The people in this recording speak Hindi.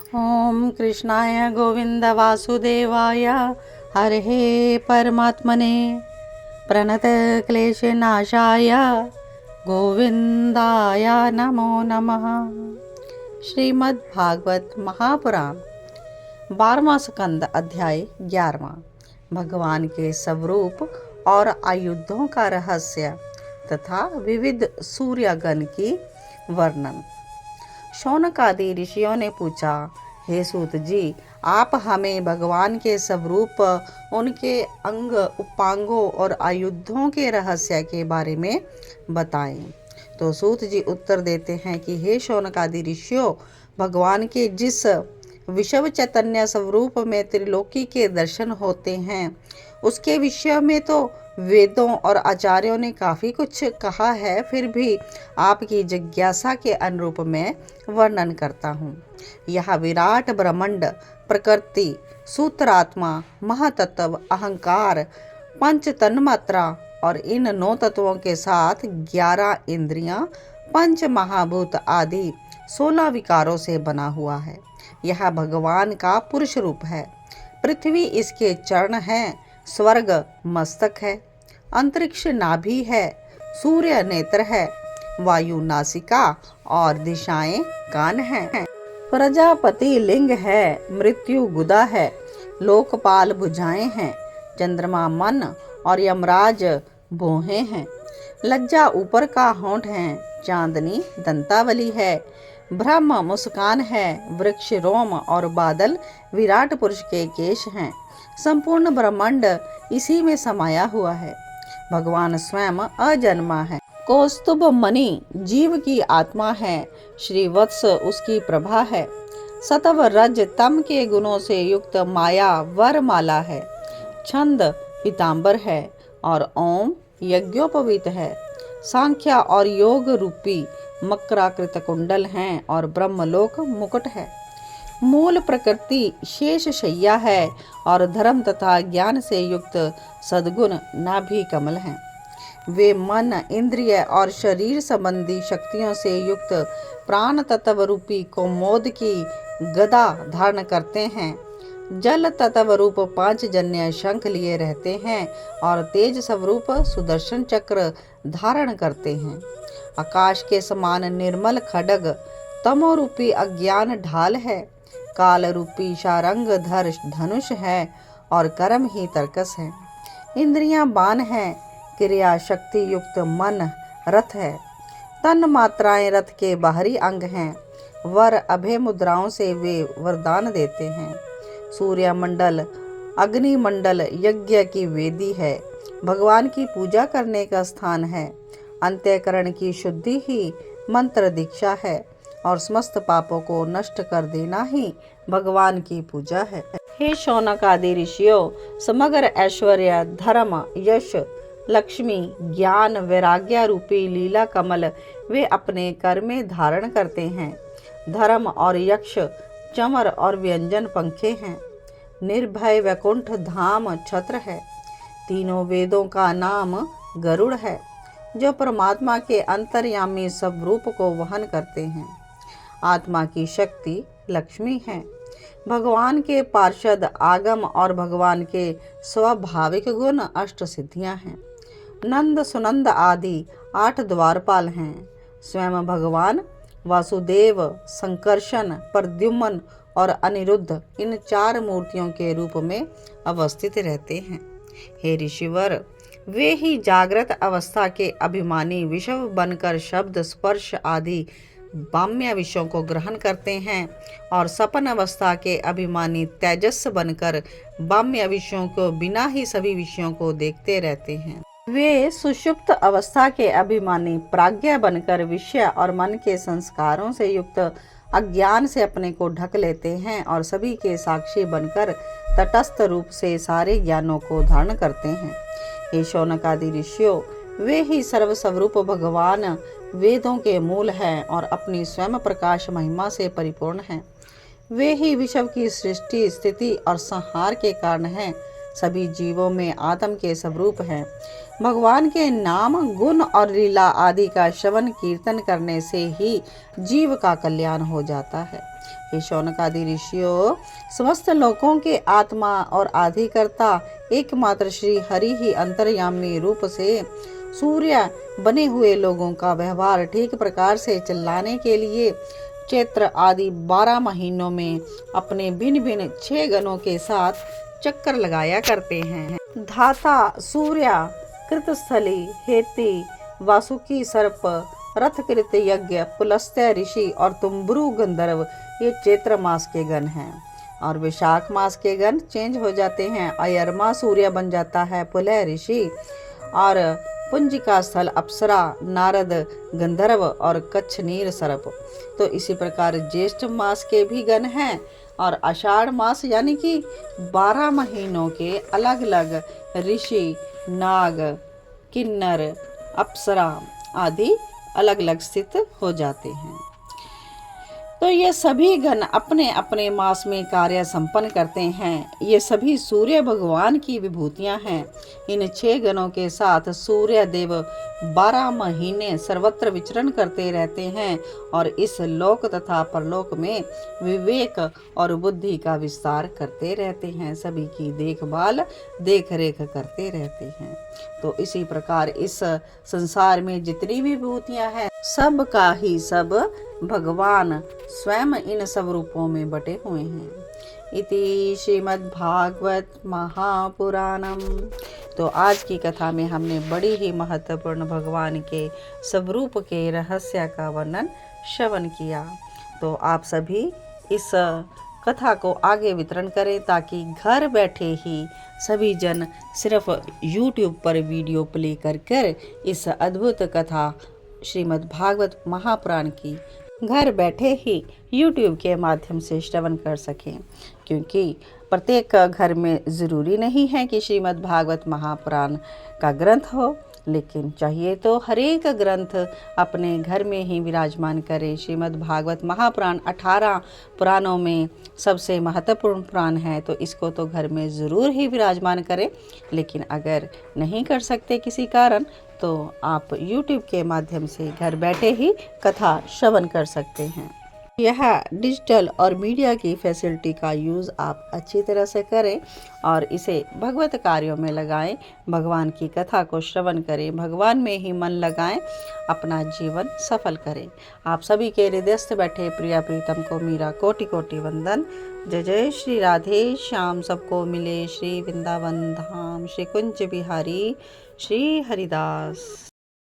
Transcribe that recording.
ओम कृष्णाय गोविंद वासुदेवाय हरे परमात्मने प्रणत क्लेशनाशाय गोविंदाय नमो नमः। श्रीमद् भागवत महापुराण 12वां स्कंद अध्याय 11वां। भगवान के स्वरूप और आयुधों का रहस्य तथा विविध सूर्यगण की वर्णन। शौनक आदि ऋषियों ने पूछा, हे सूत जी, आप हमें भगवान के स्वरूप, उनके अंग उपांगों और आयुधों के रहस्य के बारे में बताएं। तो सूत जी उत्तर देते हैं कि हे शौनक आदि ऋषियों, भगवान के जिस विश्व चैतन्य स्वरूप में त्रिलोकी के दर्शन होते हैं, उसके विषय में तो वेदों और आचार्यों ने काफ़ी कुछ कहा है, फिर भी आपकी जिज्ञासा के अनुरूप मैं वर्णन करता हूँ। यह विराट ब्रह्मांड, प्रकृति, सूत्रात्मा, महातत्व, अहंकार, पंच तन्मात्रा और इन 9 तत्वों के साथ 11 इंद्रियां, पंच महाभूत आदि 16 विकारों से बना हुआ है। यह भगवान का पुरुष रूप है। पृथ्वी इसके चरण हैं, स्वर्ग मस्तक है, अंतरिक्ष नाभि है, सूर्य नेत्र है, वायु नासिका और दिशाएं कान हैं, प्रजापति लिंग है, मृत्यु गुदा है, लोकपाल भुजाएं हैं, चंद्रमा मन और यमराज भौहें हैं, लज्जा ऊपर का होंठ है, चांदनी दंतावली है, ब्रह्म मुस्कान है, वृक्ष रोम और बादल विराट पुरुष के केश हैं। संपूर्ण ब्रह्मांड इसी में समाया हुआ है। भगवान स्वयं अजन्मा है। कौस्तुभ मणि जीव की आत्मा है, श्रीवत्स उसकी प्रभा है, सतव रज तम के गुणों से युक्त माया वरमाला है, छंद पीतांबर है और ओम यज्ञोपवीत है, सांख्य और योग रूपी मकराकृत कुंडल हैं और ब्रह्मलोक मुकुट है, मूल प्रकृति शेष शैया है और धर्म तथा ज्ञान से युक्त सद्गुण नाभि कमल हैं। वे मन, इंद्रिय और शरीर संबंधी शक्तियों से युक्त प्राण तत्व रूपी कौमोद की गदा धारण करते हैं, जल तत्व रूप 5 जन्य शंख लिए रहते हैं और तेज स्वरूप सुदर्शन चक्र धारण करते हैं। आकाश के समान निर्मल खड्ग तमो रूपी अज्ञान ढाल है, काल रूपी शारंग धर धनुष है और कर्म ही तर्कस है। इंद्रियां बाण है, क्रिया शक्ति युक्त मन रथ है, तन मात्राएं रथ के बाहरी अंग हैं, वर अभय मुद्राओं से वे वरदान देते हैं। सूर्य मंडल अग्नि मंडल यज्ञ की वेदी है, भगवान की पूजा करने का स्थान है, अंत्यकरण की शुद्धि ही मंत्र दीक्षा है और समस्त पापों को नष्ट कर देना ही भगवान की पूजा है। हे शौनक आदि ऋषियों, समग्र ऐश्वर्य, धर्म, यश, लक्ष्मी, ज्ञान, वैराग्य रूपी लीला कमल वे अपने कर में धारण करते हैं। धर्म और यक्ष चमर और व्यंजन पंखे हैं, निर्भय वैकुंठ धाम छत्र है, तीनों वेदों का नाम गरुड़ है, जो परमात्मा के अंतर्यामी स्वरूप को वहन करते हैं। आत्मा की शक्ति लक्ष्मी है, भगवान के पार्षद आगम और भगवान के स्वाभाविक गुण अष्ट सिद्धियां हैं। नंद सुनंद आदि 8 द्वारपाल हैं। स्वयं भगवान वासुदेव, संकर्षण, प्रद्युम्न और अनिरुद्ध इन 4 मूर्तियों के रूप में अवस्थित रहते हैं। हे ऋषिवर, वे ही जागृत अवस्था के अभिमानी विषव बनकर शब्द, स्पर्श आदि बाम्य विषयों को ग्रहण करते हैं और सपन अवस्था के अभिमानी तेजस बनकर बाम्य विषयों को बिना ही सभी विषयों को देखते रहते हैं। वे सुषुप्त अवस्था के अभिमानी प्राज्ञ बनकर विषय और मन के संस्कारों से युक्त अज्ञान से अपने को ढक लेते हैं और सभी के साक्षी बनकर तटस्थ रूप से सारे ज्ञानों को धारण करते हैं। हे शौनक आदि ऋषियों, वे ही सर्व स्वरूप भगवान वेदों के मूल हैं और अपनी स्वयं प्रकाश महिमा से परिपूर्ण हैं। वे ही विश्व की सृष्टि, स्थिति और संहार के कारण हैं। सभी जीवों में आत्म के स्वरूप हैं। भगवान के नाम, गुण और लीला आदि का श्रवण कीर्तन करने से ही जीव का कल्याण हो जाता है। हे शौनक आदि ऋषियों, समस्त लोकों के आत्मा और आधिकर्ता एकमात्र श्री हरि ही अंतर्यामी रूप से सूर्य बने हुए लोगों का व्यवहार ठीक प्रकार से चलाने के लिए चैत्र आदि 12 महीनों में अपने भिन्न भिन्न 6 गणों के साथ चक्कर लगाया करते हैं। धाता, सूर्य, कृतस्थली, हेती, वासुकी सर्प, रथकृत यज्ञ, पुलस्त्य ऋषि और तुम्बरु गंधर्व ये चैत्र मास के गण हैं। और वैशाख मास के गण चेंज हो जाते हैं। अयरमा सूर्य बन जाता है पुलह ऋषि, और पुंजिका स्थल अप्सरा, नारद, गंधर्व और कच्छ नीर सर्प। तो इसी प्रकार ज्येष्ठ मास के भी गण हैं, और आषाढ़ मास यानी कि 12 महीनों के अलग अलग ऋषि, नाग, किन्नर, अप्सरा आदि अलग अलग स्थित हो जाते हैं। तो ये सभी गण अपने अपने मास में कार्य संपन्न करते हैं। ये सभी सूर्य भगवान की विभूतियां हैं। इन 6 गणों के साथ सूर्य देव 12 महीने सर्वत्र विचरण करते रहते हैं और इस लोक तथा परलोक में विवेक और बुद्धि का विस्तार करते रहते हैं, सभी की देखभाल देख रेख करते रहते हैं। तो इसी प्रकार इस संसार में जितनी भी विभूतियां हैं, सब का ही सब भगवान स्वयं इन सब रूपों में बटे हुए हैं। इति श्रीमद्भागवत महापुराणम। तो आज की कथा में हमने बड़ी ही महत्वपूर्ण भगवान के स्वरूप के रहस्य का वर्णन श्रवण किया। तो आप सभी इस कथा को आगे वितरण करें ताकि घर बैठे ही सभी जन सिर्फ YouTube पर वीडियो प्ले कर इस अद्भुत कथा श्रीमद् भागवत महापुराण की घर बैठे ही YouTube के माध्यम से श्रवण कर सकें, क्योंकि प्रत्येक घर में ज़रूरी नहीं है कि श्रीमद् भागवत महापुराण का ग्रंथ हो, लेकिन चाहिए तो हर एक ग्रंथ अपने घर में ही विराजमान करे। श्रीमद् भागवत महापुराण 18 पुराणों में सबसे महत्वपूर्ण पुराण है, तो इसको तो घर में ज़रूर ही विराजमान करें। लेकिन अगर नहीं कर सकते किसी कारण, तो आप YouTube के माध्यम से घर बैठे ही कथा श्रवण कर सकते हैं। यह डिजिटल और मीडिया की फैसिलिटी का यूज़ आप अच्छी तरह से करें और इसे भगवत कार्यों में लगाएं। भगवान की कथा को श्रवण करें, भगवान में ही मन लगाएं, अपना जीवन सफल करें। आप सभी के हृदयस्थ बैठे प्रिया प्रीतम को मेरा कोटि कोटि वंदन। जय जय श्री राधे श्याम, सबको मिले श्री वृंदावन धाम, श्री कुंज बिहारी श्री हरिदास।